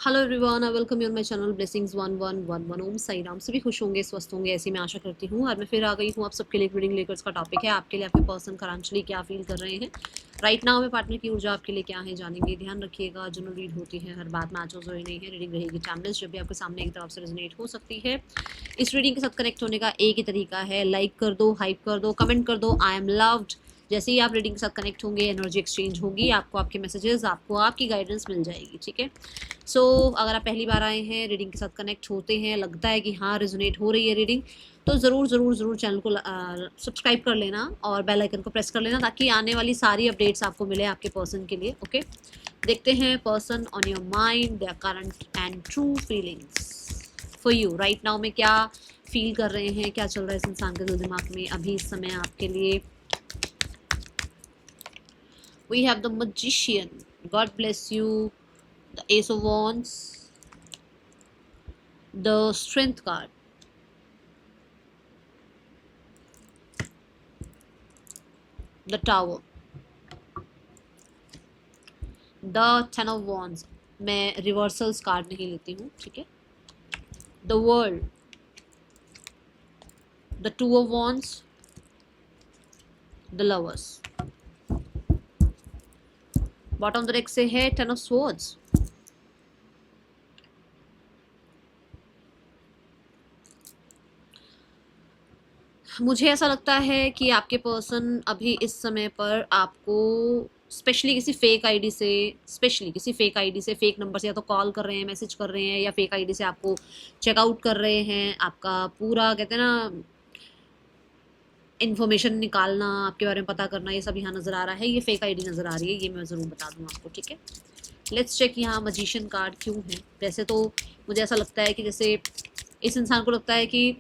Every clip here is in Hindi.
Hello everyone, I welcome you on my channel blessings 1111। ओम साई राम। सभी खुश होंगे, स्वस्थ होंगे, ऐसी मैं आशा करती हूँ। और मैं फिर आ गई हूँ आप सबके लिए एक रीडिंग लेकर। इसका टॉपिक है आपके लिए आपके पर्सन करांचली क्या फील कर रहे हैं राइट नाउ में। पार्टनर की ऊर्जा आपके लिए क्या है जानेंगे। ध्यान रखिएगा, जो रीड होती है हर बात मैच हो नहीं है। रीडिंग रहेगी टाइमलेस, जब भी आपके सामने एक तरफ से रेजोनेट हो सकती है। इस रीडिंग के साथ कनेक्ट होने का एक ही तरीका है, लाइक कर दो, हाइप कर दो, कमेंट कर दो, आई एम लव्ड। जैसे ही आप रीडिंग के साथ कनेक्ट होंगे, एनर्जी एक्सचेंज होगी, आपको आपके मैसेजेस, आपको आपकी गाइडेंस मिल जाएगी। ठीक है। अगर आप पहली बार आए हैं, रीडिंग के साथ कनेक्ट होते हैं, लगता है कि हाँ रेजोनेट हो रही है रीडिंग, तो ज़रूर ज़रूर ज़रूर चैनल को सब्सक्राइब कर लेना और बेल आइकन को प्रेस कर लेना, ताकि आने वाली सारी अपडेट्स आपको मिले आपके पर्सन के लिए। ओके, देखते हैं person on your mind, their current and true feelings for you right now में क्या फील कर रहे हैं, क्या चल रहा है इस इंसान के दिल दिमाग में अभी इस समय आपके लिए। We have the magician, God bless you, the ace of wands, the strength card, the tower, the ten of wands। मैं रिवर्सल्स कार्ड नहीं लेती हूँ, ठीक है। the world, the two of wands, the lovers। Bottom the deck से है टेन ऑफ swords। मुझे ऐसा लगता है कि आपके पर्सन अभी इस समय पर आपको स्पेशली किसी फेक आईडी से, फेक नंबर से या तो कॉल कर रहे हैं, मैसेज कर रहे हैं, या फेक आईडी से आपको चेकआउट कर रहे हैं। आपका पूरा कहते हैं ना इन्फॉर्मेशन निकालना, आपके बारे में पता करना, ये सब यहाँ नज़र आ रहा है। ये फेक आईडी नज़र आ रही है, ये मैं ज़रूर बता दूँ आपको, ठीक है। लेट्स चेक यहाँ मैजिशियन कार्ड क्यों है। वैसे तो मुझे ऐसा लगता है कि जैसे इस इंसान को लगता है कि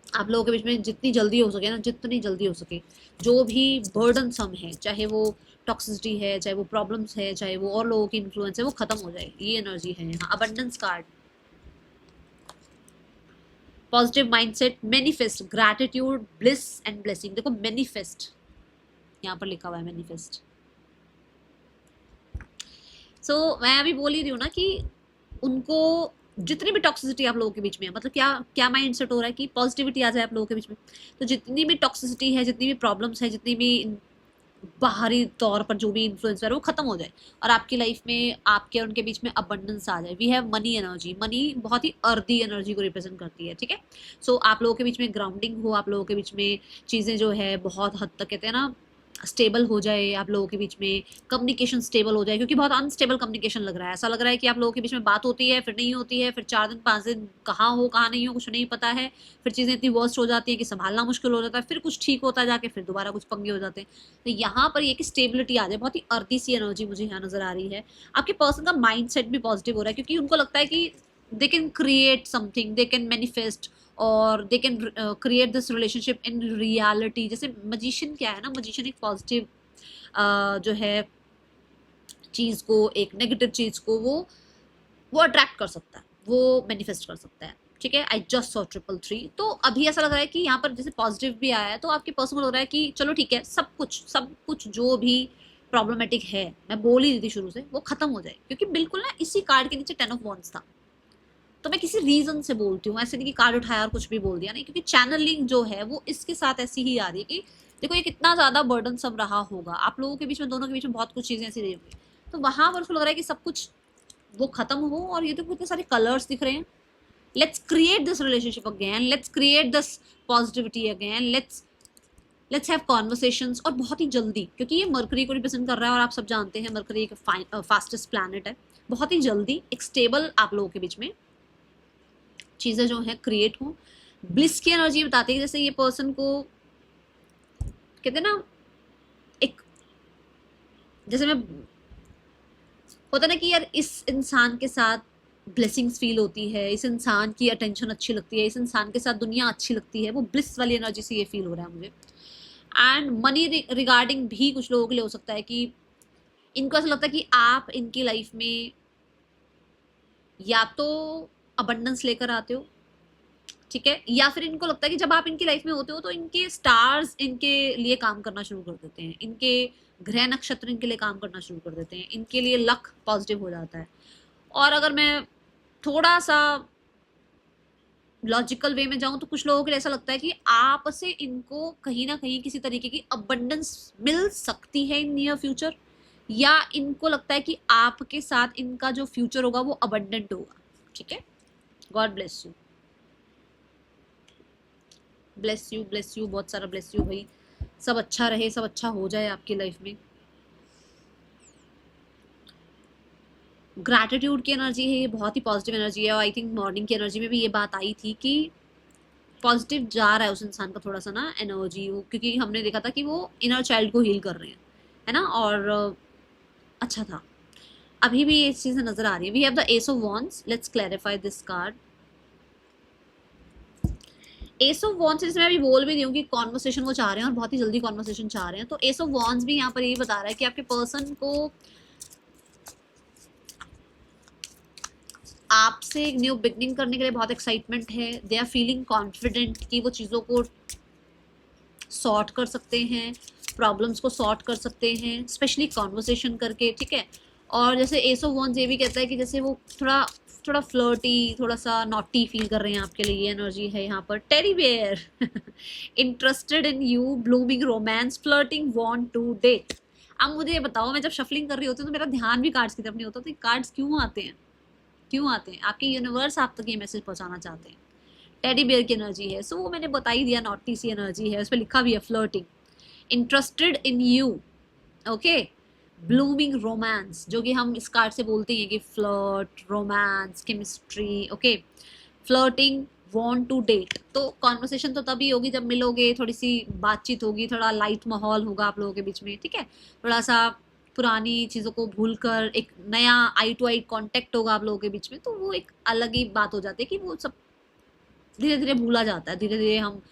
आप लोगों के बीच में जितनी जल्दी हो सके ना, जितनी जल्दी हो सके, जो भी बर्डन सम है, चाहे वो टॉक्सिसिटी है, चाहे वो प्रॉब्लम्स है, चाहे वो और लोगों की इन्फ्लुएंस है, वो खत्म हो जाए। ये एनर्जी है यहाँ। Abundance card, positive mindset, manifest, gratitude, bliss and blessing. देखो मैनिफेस्ट यहाँ पर लिखा हुआ है, मैनिफेस्ट। मैं अभी बोल ही रही हूँ ना कि उनको जितनी भी टॉक्सिसिटी आप लोगों के बीच में है, मतलब क्या क्या माइंड सेट हो रहा है कि पॉजिटिविटी आ जाए आप लोगों के बीच में। तो जितनी भी टॉक्सिसिटी है, जितनी भी प्रॉब्लम्स है, जितनी भी बाहरी तौर पर जो भी इन्फ्लुएंस है वो खत्म हो जाए, और आपकी लाइफ में आपके और उनके बीच में अबंडेंस आ जाए। We have money energy. Money बहुत ही अर्दी एनर्जी को रिप्रेजेंट करती है, ठीक है। आप लोगों के बीच में ग्राउंडिंग हो, आप लोगों के बीच में चीज़ें जो है बहुत हद तक कहते हैं ना स्टेबल हो जाए, आप लोगों के बीच में कम्युनिकेशन स्टेबल हो जाए, क्योंकि बहुत अनस्टेबल कम्युनिकेशन लग रहा है। ऐसा लग रहा है कि आप लोगों के बीच में बात होती है, फिर नहीं होती है, फिर 4 दिन 5 दिन कहाँ हो कहाँ नहीं हो कुछ नहीं पता है, फिर चीज़ें इतनी वर्स्ट हो जाती हैं कि संभालना मुश्किल हो जाता है, फिर कुछ ठीक होता है जाके, फिर दोबारा कुछ पंगे हो जाते हैं। तो यहाँ पर ये कि स्टेबिलिटी आ जाए, बहुत ही अर्दी सी एनर्जी मुझे यहाँ नजर आ रही है। आपके पर्सन का माइंड सेट भी पॉजिटिव हो रहा है, क्योंकि उनको लगता है कि they can create something, they can manifest, और they can create this relationship in reality. जैसे मजिशियन क्या है ना, मजिशियन एक पॉजिटिव जो है चीज़ को, एक नेगेटिव चीज़ को वो अट्रैक्ट कर सकता है, वो मैनिफेस्ट कर सकता है, ठीक है। I just saw 333। तो अभी ऐसा लग रहा है कि यहाँ पर जैसे पॉजिटिव भी आया है, तो आपके पर्सन हो रहा है कि चलो ठीक है, सब कुछ जो भी प्रॉब्लमेटिक है, मैं बोल ही रही थी शुरू से, वो खत्म हो जाए। क्योंकि बिल्कुल ना इसी कार्ड के नीचे 10 ऑफ वॉन्ड्स था, तो मैं किसी रीजन से बोलती हूँ, ऐसे नहीं कि कार्ड उठाया और कुछ भी बोल दिया, नहीं। क्योंकि चैनलिंग जो है वो इसके साथ ऐसी ही आ रही है कि देखो ये कितना ज्यादा बर्डन सब रहा होगा आप लोगों के बीच में, दोनों के बीच में बहुत कुछ चीजें ऐसी रही होंगी। तो वहां पर उसको लग रहा है कि सब कुछ वो खत्म हो, और ये तो कितने सारे कलर्स दिख रहे हैं। Let's create this relationship again, let's create this positivity again, let's have conversations, और बहुत ही जल्दी। क्योंकि ये मरकरी को रिप्रेजेंट कर रहा है, और आप सब जानते हैं मरकरी एक फास्टेस्ट प्लैनेट है। बहुत ही जल्दी एक स्टेबल आप लोगों के बीच में चीज़ें जो है क्रिएट हो। ब्लिस की एनर्जी बताती है, जैसे ये पर्सन को कहते हैं ना, एक जैसे मैं होता ना कि यार इस इंसान के साथ ब्लेसिंग्स फील होती है, इस इंसान की अटेंशन अच्छी लगती है, इस इंसान के साथ दुनिया अच्छी लगती है, वो ब्लिस वाली एनर्जी से ये फील हो रहा है मुझे। एंड मनी रिगार्डिंग भी कुछ लोगों के लिए हो सकता है कि इनको ऐसा लगता है कि आप इनकी लाइफ में या तो अबंडेंस लेकर आते हो, ठीक है, या फिर इनको लगता है कि जब आप इनकी लाइफ में होते हो तो इनके स्टार्स इनके लिए काम करना शुरू कर देते हैं, इनके ग्रह नक्षत्र इनके लिए काम करना शुरू कर देते हैं, इनके लिए लक पॉजिटिव हो जाता है। और अगर मैं थोड़ा सा लॉजिकल वे में जाऊं तो कुछ लोगों के लिए ऐसा लगता है कि आप से इनको कहीं ना कहीं किसी तरीके की अबंडेंस मिल सकती है इन नियर फ्यूचर, या इनको लगता है कि आपके साथ इनका जो फ्यूचर होगा वो अबंडेंट होगा। ठीक है, God bless you, bless you, bless you, बहुत सारा ब्लेस यू भाई। सब अच्छा रहे, सब अच्छा हो जाए आपकी लाइफ में। ग्रैटिट्यूड की एनर्जी है ये, बहुत ही पॉजिटिव एनर्जी है। और आई थिंक मॉर्निंग की एनर्जी में भी ये बात आई थी कि पॉजिटिव जा रहा है उस इंसान का थोड़ा सा ना एनर्जी, वो क्योंकि हमने देखा था कि वो इनर चाइल्ड को हील कर रहे हैं, है ना। और अच्छा था, अभी भी ये चीजें नजर आ रही है। We have the ace of wands, let's clarify this card. Ace of wands, जिसमें अभी बोल भी रही हूँ कि कॉन्वर्सेशन वो चाह रहे हैं और बहुत ही जल्दी कॉन्वर्सेशन चाह रहे हैं, तो एस ऑफ वॉन्ड्स भी यहाँ पर यही बता रहा है कि आपके पर्सन को आपसे एक न्यू बिगनिंग करने के लिए बहुत एक्साइटमेंट है। दे आर फीलिंग कॉन्फिडेंट कि वो चीज़ों को सॉर्ट कर सकते हैं, प्रॉब्लम्स को सॉर्ट कर सकते हैं, स्पेशली कॉन्वर्सेशन करके। ठीक है, और जैसे एस ऑफ वॉन्ड्स ये भी कहता है कि जैसे वो थोड़ा थोड़ा फ्लर्टी, थोड़ा सा नॉटी फील कर रहे हैं आपके लिए, ये एनर्जी है यहाँ पर। Teddy bear interested in you, blooming romance, flirting, want to date. अब मुझे ये बताओ, मैं जब शफलिंग कर रही होती हूँ तो मेरा ध्यान भी कार्ड्स की तरफ नहीं होता, तो ये कार्ड्स क्यों आते हैं, क्यों आते हैं? आपकी यूनिवर्स आप तक ये मैसेज पहुंचाना चाहते हैं। टेडी बेयर की एनर्जी है, सो वो मैंने बता ही दिया, नॉटी सी एनर्जी है, उस पर लिखा भी है flirting, interested in you, okay, blooming romance, जो कि हम इस कार्ड से बोलते हैं कि flirt, romance, chemistry, okay, flirting, want to date. तो कॉन्वर्सेशन तो तभी होगी जब मिलोगे, थोड़ी सी बातचीत होगी, थोड़ा लाइट माहौल होगा आप लोगों के बीच में। ठीक है, थोड़ा सा पुरानी चीज़ों को भूलकर एक नया आई टू आई कांटेक्ट होगा आप लोगों के बीच में, तो वो एक अलग ही बात हो जाती है कि वो सब धीरे धीरे भूला जाता है, धीरे धीरे हम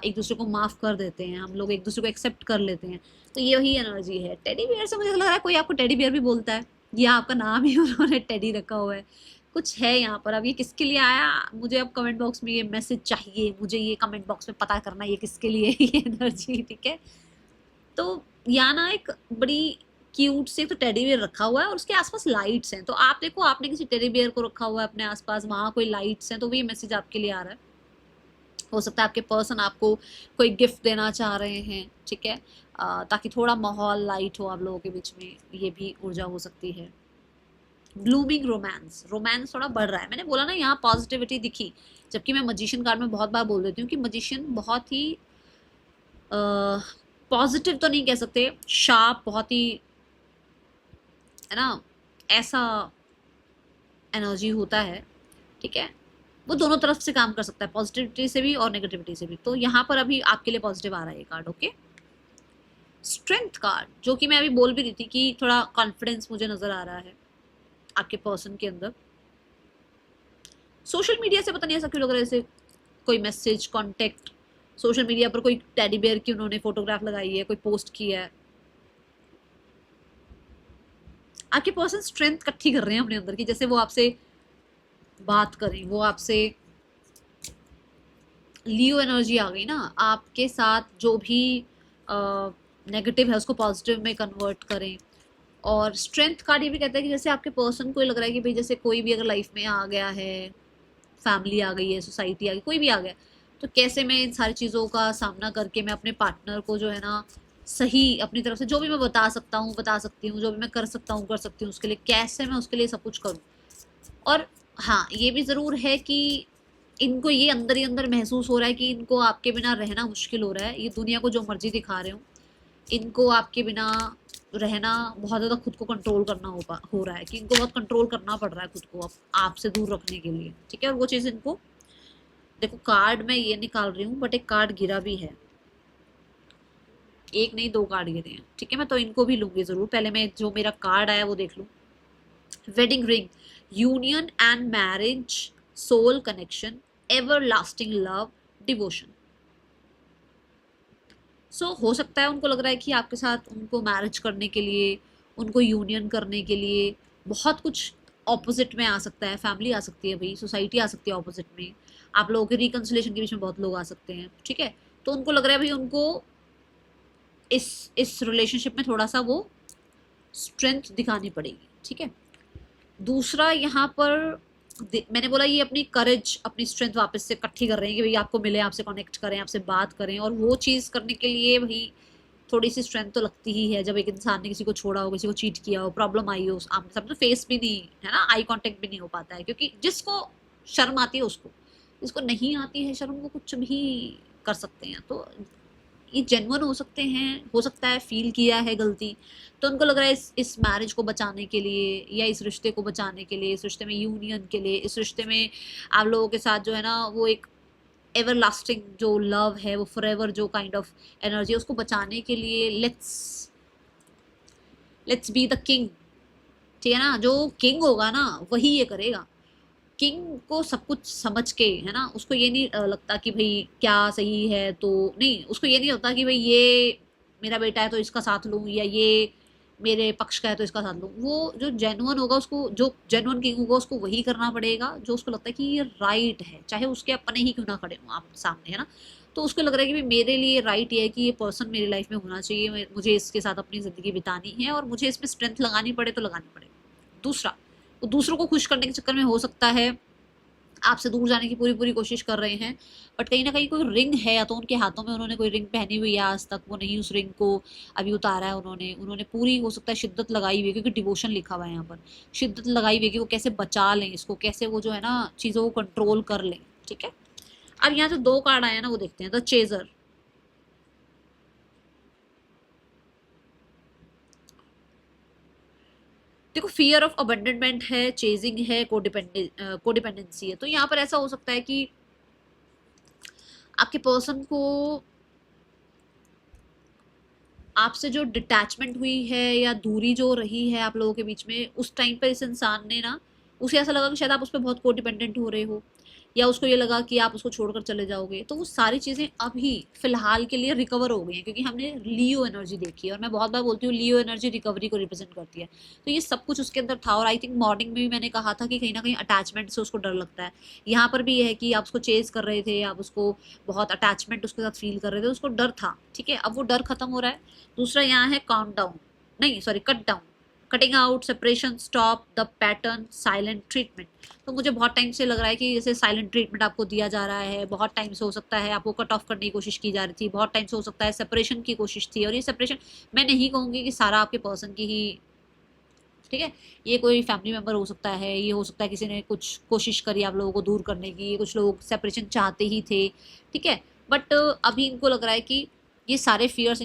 एक दूसरे को माफ कर देते हैं, हम लोग एक दूसरे को एक्सेप्ट कर लेते हैं। तो ये वही एनर्जी है। टेडी बियर से मुझे लग रहा है कोई आपको टेडी बियर भी बोलता है, या आपका नाम ही उन्होंने टेडी रखा हुआ है, कुछ है यहाँ पर। अब ये किसके लिए आया, मुझे अब कमेंट बॉक्स में ये मैसेज चाहिए, मुझे ये कमेंट बॉक्स में पता करना ये किसके लिए है ये एनर्जी। ठीक है, तो यहाँ ना एक बड़ी क्यूट से तो टेडी बियर रखा हुआ है और उसके आसपास लाइट्स हैं। तो आप देखो, आपने किसी टेडी बियर को रखा हुआ है अपने आसपास, वहाँ कोई लाइट्स हैं, तो भी मैसेज आपके लिए आ रहा है। हो सकता है आपके पर्सन आपको कोई गिफ्ट देना चाह रहे हैं। ठीक है, ताकि थोड़ा माहौल लाइट हो आप लोगों के बीच में, ये भी ऊर्जा हो सकती है। ब्लूमिंग रोमांस, रोमांस थोड़ा बढ़ रहा है। मैंने बोला ना यहाँ पॉजिटिविटी दिखी, जबकि मैं मजिशियन कार्ड में बहुत बार बोल देती हूँ कि मजिशियन बहुत ही पॉजिटिव तो नहीं कह सकते, शार्प, बहुत ही, है ना, ऐसा एनर्जी होता है। ठीक है, वो दोनों तरफ से काम कर सकता है, पॉजिटिविटी से भी और नेगेटिविटी से भी। तो यहाँ पर अभी आपके लिए पॉजिटिव आ रहा है ये कार्ड। ओके, स्ट्रेंथ कार्ड, जो कि मैं अभी बोल भी रही थी कि थोड़ा कॉन्फिडेंस मुझे नजर आ रहा है आपके पर्सन के अंदर। सोशल मीडिया से पता नहीं ऐसा क्यों लग रहा है, जैसे कोई मैसेज, कॉन्टेक्ट, सोशल मीडिया पर कोई टेडी बेयर की उन्होंने फोटोग्राफ लगाई है, कोई पोस्ट किया है। आपके पर्सन स्ट्रेंथ इकट्ठी कर रहे हैं अपने अंदर की, जैसे वो आपसे बात करें, वो आपसे, लियो एनर्जी आ गई ना, आपके साथ जो भी नेगेटिव है उसको पॉजिटिव में कन्वर्ट करें। और स्ट्रेंथ कार्ड ये भी कहता है कि जैसे आपके पर्सन को लग रहा है कि भाई जैसे कोई भी अगर लाइफ में आ गया है, फैमिली आ गई है, सोसाइटी आ गई, कोई भी आ गया, तो कैसे मैं इन सारी चीज़ों का सामना करके मैं अपने पार्टनर को जो है ना सही अपनी तरफ से जो भी मैं बता सकता हूँ, बता सकती हूँ, जो भी मैं कर सकता हूँ, कर सकती हूँ, उसके लिए कैसे मैं उसके लिए सब कुछ करूँ। और हाँ, ये भी ज़रूर है कि इनको ये अंदर ही अंदर महसूस हो रहा है कि इनको आपके बिना रहना मुश्किल हो रहा है। ये दुनिया को जो मर्जी दिखा रहे हो, इनको आपके बिना रहना बहुत ज़्यादा खुद को कंट्रोल करना हो रहा है, कि इनको बहुत कंट्रोल करना पड़ रहा है खुद को आपसे दूर रखने के लिए। ठीक है, और वो चीज़ इनको, देखो कार्ड में ये निकाल रही हूँ बट एक कार्ड गिरा भी है, एक नहीं दो कार्ड गिरे हैं। ठीक है, मैं तो इनको भी लूंगी ज़रूर, पहले मैं जो मेरा कार्ड आया वो देख लूँ। Wedding ring, union and marriage, soul connection, everlasting love, devotion. So हो सकता है उनको लग रहा है कि आपके साथ उनको मैरिज करने के लिए, उनको यूनियन करने के लिए बहुत कुछ ऑपोजिट में आ सकता है, फैमिली आ सकती है भाई, सोसाइटी आ सकती है ऑपोजिट में, आप लोगों के रिकन्सिलेशन के बीच में बहुत लोग आ सकते हैं। ठीक है, तो उनको लग रहा है भाई उनको इस रिलेशनशिप में थोड़ा सा वो स्ट्रेंथ दिखानी पड़ेगी। ठीक है, दूसरा यहाँ पर मैंने बोला ये अपनी करेज अपनी स्ट्रेंथ वापस से इकट्ठी कर रहे हैं कि भाई आपको मिले, आपसे कनेक्ट करें, आपसे बात करें, और वो चीज़ करने के लिए भाई थोड़ी सी स्ट्रेंथ तो लगती ही है। जब एक इंसान ने किसी को छोड़ा हो, किसी को चीट किया हो, प्रॉब्लम आई हो, आमने सामने, तो फेस भी नहीं है ना, आई कांटेक्ट भी नहीं हो पाता है, क्योंकि जिसको शर्म आती है उसको, जिसको नहीं आती है शर्म, वो कुछ भी कर सकते हैं। तो ये जेन्युइन हो सकते हैं, हो सकता है फील किया है गलती, तो उनको लग रहा है इस मैरिज को बचाने के लिए, या इस रिश्ते को बचाने के लिए, इस रिश्ते में यूनियन के लिए, इस रिश्ते में आप लोगों के साथ जो है ना वो एक एवर लास्टिंग जो लव है, वो फॉरएवर जो काइंड ऑफ एनर्जी है, उसको बचाने के लिए लेट्स बी द किंग। ठीक है ना, जो किंग होगा ना वही ये करेगा। किंग को सब कुछ समझ के, है ना, उसको ये नहीं लगता कि भाई क्या सही है, तो नहीं, उसको ये नहीं लगता कि भाई ये मेरा बेटा है तो इसका साथ लूं, या ये मेरे पक्ष का है तो इसका साथ लूं। वो जो जेन्युइन होगा, उसको जो जेन्युइन किंग होगा उसको वही करना पड़ेगा जो उसको लगता है कि ये राइट है, चाहे उसके अपने ही क्यों ना खड़े हों आप सामने, है ना। तो उसको लग रहा है कि भाई मेरे लिए राइट ये है कि ये पर्सन मेरी लाइफ में होना चाहिए, मुझे इसके साथ अपनी ज़िंदगी बितानी है, और मुझे इसमें स्ट्रेंथ लगानी पड़े तो लगानी पड़े। दूसरा, वो दूसरों को खुश करने के चक्कर में हो सकता है आपसे दूर जाने की पूरी पूरी कोशिश कर रहे हैं, बट कहीं ना कहीं कोई रिंग है, या तो उनके हाथों में उन्होंने कोई रिंग पहनी हुई है, आज तक वो नहीं उस रिंग को अभी उतारा है उन्होंने उन्होंने पूरी हो सकता है शिद्दत लगाई हुई है, क्योंकि डिवोशन लिखा हुआ है यहाँ पर, शिद्दत लगाई हुई है कि वो कैसे बचा लें इसको, कैसे वो जो है ना चीज़ों को कंट्रोल कर लें। ठीक है, अब यहाँ जो दो कार्ड आए हैं ना वो देखते हैं। द चेजर, देखो फियर ऑफ अबंडनमेंट है, चेजिंग है, कोडिपेंडेंसी है। तो यहाँ पर ऐसा हो सकता है कि आपके पर्सन को आपसे जो डिटैचमेंट हुई है या दूरी जो रही है आप लोगों के बीच में, उस टाइम पर इस इंसान ने ना, उसे ऐसा लगा कि शायद आप उस पर बहुत कोडिपेंडेंट हो रहे हो, या उसको ये लगा कि आप उसको छोड़कर चले जाओगे। तो वो सारी चीज़ें अभी फिलहाल के लिए रिकवर हो गई हैं, क्योंकि हमने लियो एनर्जी देखी है, और मैं बहुत बार बोलती हूँ लियो एनर्जी रिकवरी को रिप्रेजेंट करती है। तो ये सब कुछ उसके अंदर था, और आई थिंक मॉर्निंग में भी मैंने कहा था कि कहीं ना कहीं अटैचमेंट से उसको डर लगता है। यहाँ पर भी ये है कि आप उसको चेज कर रहे थे, आप उसको बहुत अटैचमेंट उसके साथ फील कर रहे थे, उसको डर था। ठीक है, अब वो डर खत्म हो रहा है। दूसरा यहाँ है काउंट डाउन, नहीं sorry cut down, cutting out, separation, stop the pattern, silent treatment. तो मुझे बहुत टाइम से लग रहा है कि जैसे साइलेंट ट्रीटमेंट आपको दिया जा रहा है, बहुत टाइम से हो सकता है आपको कट ऑफ करने की कोशिश की जा रही थी, बहुत टाइम से हो सकता है सेपरेशन की कोशिश थी, और ये सेपरेशन मैं नहीं कहूँगी कि सारा आपके पर्सन की ही, ठीक है, ये कोई फैमिली मेम्बर हो सकता है, ये हो सकता है किसी ने कुछ कोशिश करी आप लोगों को दूर करने की, ये कुछ लोग सेपरेशन चाहते ही थे। ठीक है, बट अभी इनको लग रहा है कि ये सारे फियर्स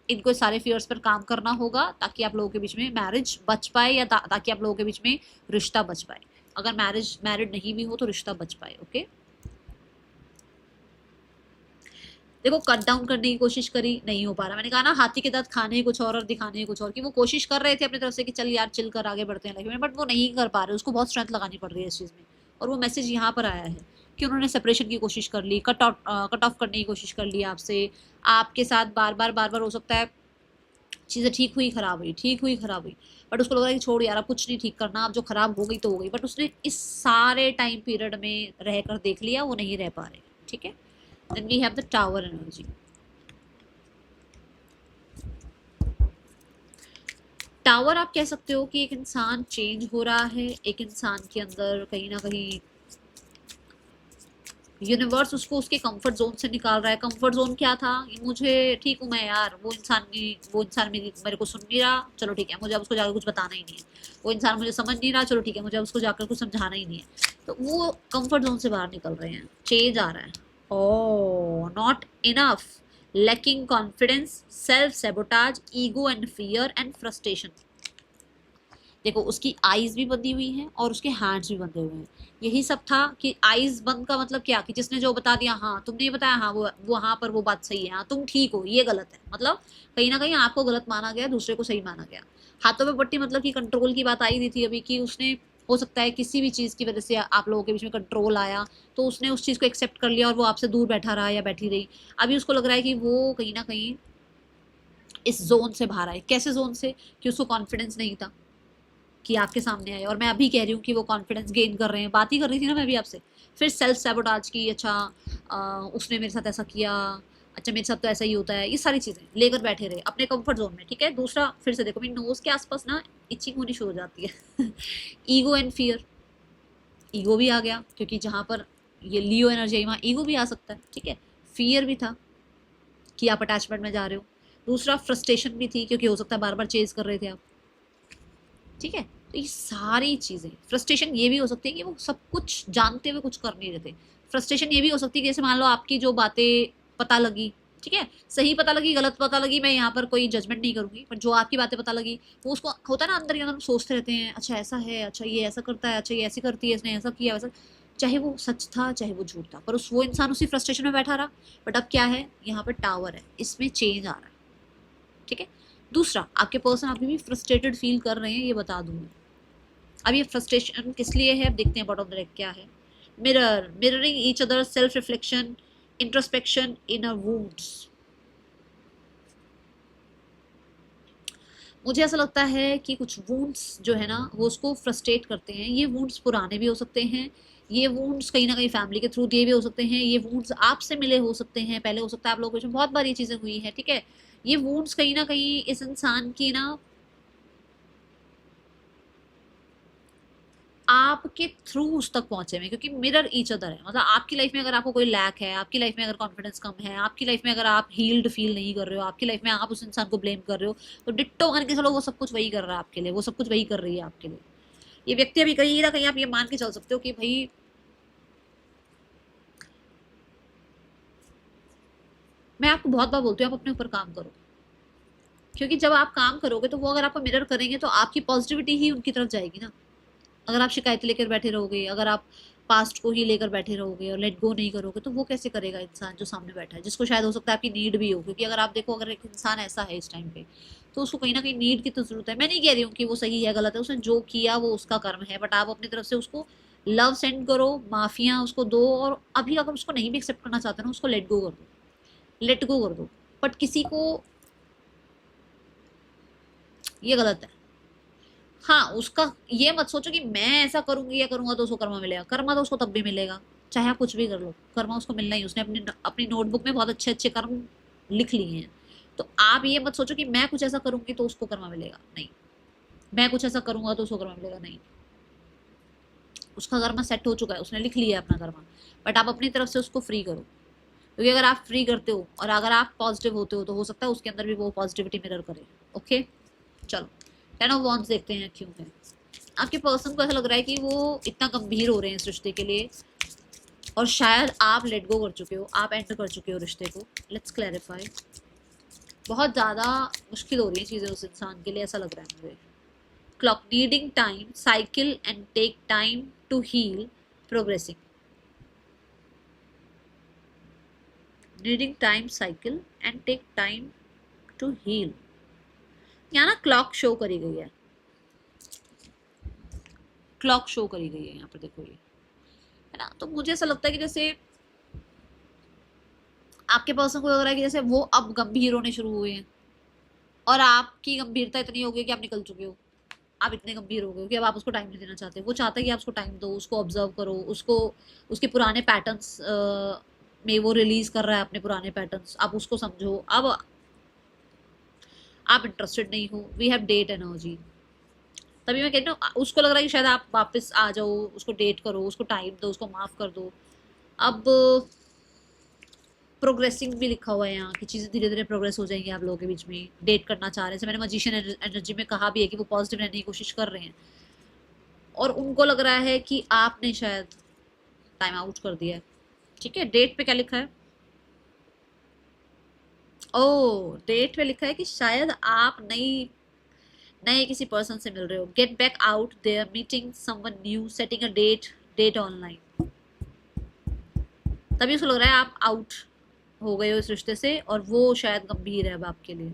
इनको सारे फियर्स पर काम करना होगा, ताकि आप लोगों के बीच में मैरिज बच पाए, या ताकि आप लोगों के बीच में रिश्ता बच पाए। अगर मैरिड नहीं भी हो तो रिश्ता बच पाए। ओके, देखो कट डाउन करने की कोशिश करी, नहीं हो पा रहा। मैंने कहा ना हाथी के दांत खाने कुछ और दिखाने कुछ और, कि वो कोशिश कर रहे थे अपनी तरफ से कि चल यार चिल कर आगे बढ़ते हैं लाइफ में, बट वो नहीं कर पा रहे, उसको बहुत स्ट्रेंथ लगानी पड़ रही है इस चीज़ में। और वो मैसेज यहाँ पर आया है कि उन्होंने सेपरेशन की कोशिश कर ली, कट ऑफ करने की कोशिश कर ली आपसे, आपके साथ बार बार हो सकता है चीज़ें ठीक हुई खराब हुई, ठीक हुई खराब हुई, बट उसको लग रहा है कि छोड़ यार अब कुछ नहीं ठीक करना, अब जो खराब हो गई तो हो गई। बट उसने इस सारे टाइम पीरियड में रहकर देख लिया वो नहीं रह पा रहे। ठीक है, then we have the tower energy. Tower आप कह सकते हो कि एक इंसान चेंज हो रहा है, एक इंसान के अंदर कहीं ना कहीं यूनिवर्स उसको उसके कंफर्ट जोन से निकाल रहा है। कंफर्ट जोन क्या था, मुझे ठीक हूँ मैं यार, वो इंसान मेरे को सुन नहीं रहा, चलो ठीक है, मुझे अब उसको जाकर कुछ बताना ही नहीं है। वो इंसान मुझे समझ नहीं रहा, चलो ठीक है, मुझे अब उसको जाकर कुछ समझाना ही नहीं है। तो वो कंफर्ट जोन से बाहर निकल रहे हैं, चेंज आ रहा है। Oh not enough, lacking confidence, self sabotage, ego and fear and frustration. देखो उसकी आईज भी बंधी हुई हैं और उसके हैंड्स भी बंधे हुए हैं। यही सब था कि आईज बंद का मतलब क्या, कि जिसने जो बता दिया, हाँ तुमने ये बताया, हाँ वो वहां पर वो बात सही है, हाँ तुम ठीक हो, ये गलत है, मतलब कहीं ना कहीं आपको गलत माना गया, दूसरे को सही माना गया। हाथों पे पट्टी मतलब कि कंट्रोल की बात आई दी थी अभी, कि उसने हो सकता है किसी भी चीज़ की वजह से आप लोगों के बीच में कंट्रोल आया, तो उसने उस चीज़ को एक्सेप्ट कर लिया और वो आपसे दूर बैठा रहा या बैठी रही। अभी उसको लग रहा है कि वो कहीं ना कहीं इस जोन से बाहर आए। कैसे जोन से, कि उसको कॉन्फिडेंस नहीं था कि आपके सामने आए, और मैं अभी कह रही हूँ कि वो कॉन्फिडेंस गेन कर रहे हैं। बात ही कर रही थी ना मैं भी आपसे। फिर सेल्फ सैबोटाज की, अच्छा उसने मेरे साथ ऐसा किया, अच्छा मेरे साथ तो ऐसा ही होता है, ये सारी चीजें लेकर बैठे रहे अपने कंफर्ट जोन में, ठीक है। दूसरा फिर से देखो मेरी नोज के आसपास ना इचिंग होनी शुरू हो जाती है ईगो एंड फियर, ईगो भी आ गया क्योंकि जहां पर ये लियो एनर्जी है वहां ईगो भी आ सकता है, ठीक है। फियर भी था कि आप अटैचमेंट में जा रहे हो। दूसरा फ्रस्ट्रेशन भी थी क्योंकि हो सकता है बार बार चेज कर रहे थे आप, ठीक है। तो ये सारी चीजें, फ्रस्ट्रेशन ये भी हो सकती है कि वो सब कुछ जानते हुए कुछ कर नहीं रहे थे। फ्रस्ट्रेशन ये भी हो सकती है कि जैसे मान लो आपकी जो बातें पता लगी, ठीक है, सही पता लगी गलत पता लगी, मैं यहाँ पर कोई जजमेंट नहीं करूंगी, पर जो आपकी बातें पता लगी वो उसको होता है ना अंदर ही अंदर सोचते रहते हैं, अच्छा ऐसा है, अच्छा ये ऐसा करता है, अच्छा ये ऐसी करती है, इसने ऐसा किया वैसा, चाहे वो सच था चाहे वो झूठ था, पर उस वो इंसान उसी फ्रस्ट्रेशन में बैठा रहा। बट अब क्या है, यहाँ पर टावर है, इसमें चेंज आ रहा है, ठीक है। दूसरा, आपके पर्सन अभी भी फ्रस्ट्रेटेड फील कर रहे हैं, ये बता दूं मैं। अब ये फ्रस्ट्रेशन किस लिए है, अब देखते हैं बॉटम डायरेक्ट क्या है। Mirror, mirroring each other, self reflection, introspection, inner wounds. मुझे ऐसा लगता है कि कुछ वुंड्स जो है ना वो उसको फ्रस्ट्रेट करते हैं। ये वुंड्स पुराने भी हो सकते हैं, ये वुंड्स कहीं ना कहीं फैमिली के थ्रू दिए भी हो सकते हैं, ये वुंड्स आपसे मिले हो सकते हैं, पहले हो सकता है आप लोगों के बहुत बार ये चीजें हुई हैं, ठीक है। ये वुंड्स कहीं ना कहीं इस इंसान की ना आपके थ्रू उस तक पहुंचे हुए, क्योंकि मिरर ईच अदर है। मतलब आपकी लाइफ में अगर आपको कोई लैक है, आपकी लाइफ में अगर कॉन्फिडेंस कम है, आपकी लाइफ में अगर आप हील्ड फील नहीं कर रहे हो, आपकी लाइफ में आप उस इंसान को ब्लेम कर रहे हो, तो डिट्टो मान के चलो वो सब कुछ वही कर रहा है आपके लिए, वो सब कुछ वही कर रही है आपके लिए। ये व्यक्ति अभी कहीं ना कहीं आप ये मान के चल सकते हो कि भाई मैं आपको बहुत बार बोलती हूँ आप अपने ऊपर काम करो, क्योंकि जब आप काम करोगे तो वो अगर आपको मिरर करेंगे तो आपकी पॉजिटिविटी ही उनकी तरफ जाएगी ना। अगर आप शिकायत लेकर बैठे रहोगे, अगर आप पास्ट को ही लेकर बैठे रहोगे और लेट गो नहीं करोगे, तो वो कैसे करेगा इंसान जो सामने बैठा है, जिसको शायद हो सकता है आपकी नीड भी हो। क्योंकि अगर आप देखो अगर एक इंसान ऐसा है इस टाइम पे, तो उसको कहीं ना कहीं नीड की तो जरूरत है। मैं नहीं कह रही हूँ कि वो सही है गलत है, उसने जो किया वो उसका कर्म है, बट आप अपनी तरफ से उसको लव सेंड करो, माफिया उसको दो, और अभी अगर उसको नहीं भी एक्सेप्ट करना चाहते ना, उसको लेट गो कर दो, लेट गो कर दो। बट किसी को ये गलत है। हाँ, उसका ये मत सोचो कि मैं ऐसा करूंगी या करूंगा तो उसको कर्मा मिलेगा। कर्मा तो उसको तब भी मिलेगा चाहे आप कुछ भी कर लो, कर्मा उसको मिलना ही। उसने अपनी अपनी नोटबुक में बहुत अच्छे अच्छे कर्म लिख लिए हैं। तो आप ये मत सोचो कि मैं कुछ ऐसा करूंगी तो उसको कर्मा मिलेगा, नहीं। मैं कुछ ऐसा करूंगा तो उसको कर्मा मिलेगा, नहीं। उसका कर्मा सेट हो चुका है, उसने लिख लिया है अपना कर्मा। बट आप अपनी तरफ से उसको फ्री करो, क्योंकि अगर आप फ्री करते हो और अगर आप पॉजिटिव होते हो तो हो सकता है उसके अंदर भी वो पॉजिटिविटी मिरर करे। ओके, चलो 10 of Wands देखते हैं क्यों है। आपके पर्सन को ऐसा लग रहा है कि वो इतना गंभीर हो रहे हैं इस रिश्ते के लिए, और शायद आप लेट गो कर चुके हो, आप एंड कर चुके हो रिश्ते को। Let's clarify. बहुत ज़्यादा मुश्किल हो रही है चीज़ें उस इंसान के लिए, ऐसा लग रहा है मुझे। Clock, needing time, cycle and take time to heal, progressing. Needing time, cycle and take time to heal. यहाँ ना क्लॉक शो करी गई है, क्लॉक शो करी गई है यहाँ पर, देखो ये है ना। तो मुझे ऐसा लगता है कि जैसे आपके पर्सन को लग रहा है कि जैसे वो अब गंभीर होने शुरू हुए हैं, और आपकी गंभीरता इतनी हो गई कि आप निकल चुके हो। आप इतने गंभीर हो गए हो कि अब आप उसको टाइम नहीं देना चाहते। वो चाहता है कि आप उसको टाइम दो, उसको ऑब्जर्व करो, उसको उसके पुराने पैटर्न्स में वो रिलीज कर रहा है अपने पुराने पैटर्न्स, आप उसको समझो। अब आप इंटरेस्टेड नहीं हो, वी हैव डेट एनर्जी। तभी मैं कहती हूँ उसको लग रहा है कि शायद आप वापस आ जाओ, उसको डेट करो, उसको टाइम दो, उसको माफ कर दो। अब प्रोग्रेसिंग भी लिखा हुआ है यहाँ की, चीज़ें धीरे धीरे प्रोग्रेस हो जाएंगी आप लोगों के बीच में। डेट करना चाह रहे हैं, जैसे मैंने मजिशियन एनर्जी में कहा भी है कि वो पॉजिटिव रहने की कोशिश कर रहे हैं, और उनको लग रहा है कि आपने शायद टाइम आउट कर दिया है, ठीक है। डेट पे क्या लिखा है, ओ डेट पे लिखा है कि शायद आप नई नए किसी पर्सन से मिल रहे हो। Get back out there, meeting someone new, setting a date, date online. तभी उसको लग रहा है आप आउट हो गए हो इस रिश्ते से, और वो शायद गंभीर है अब आपके लिए।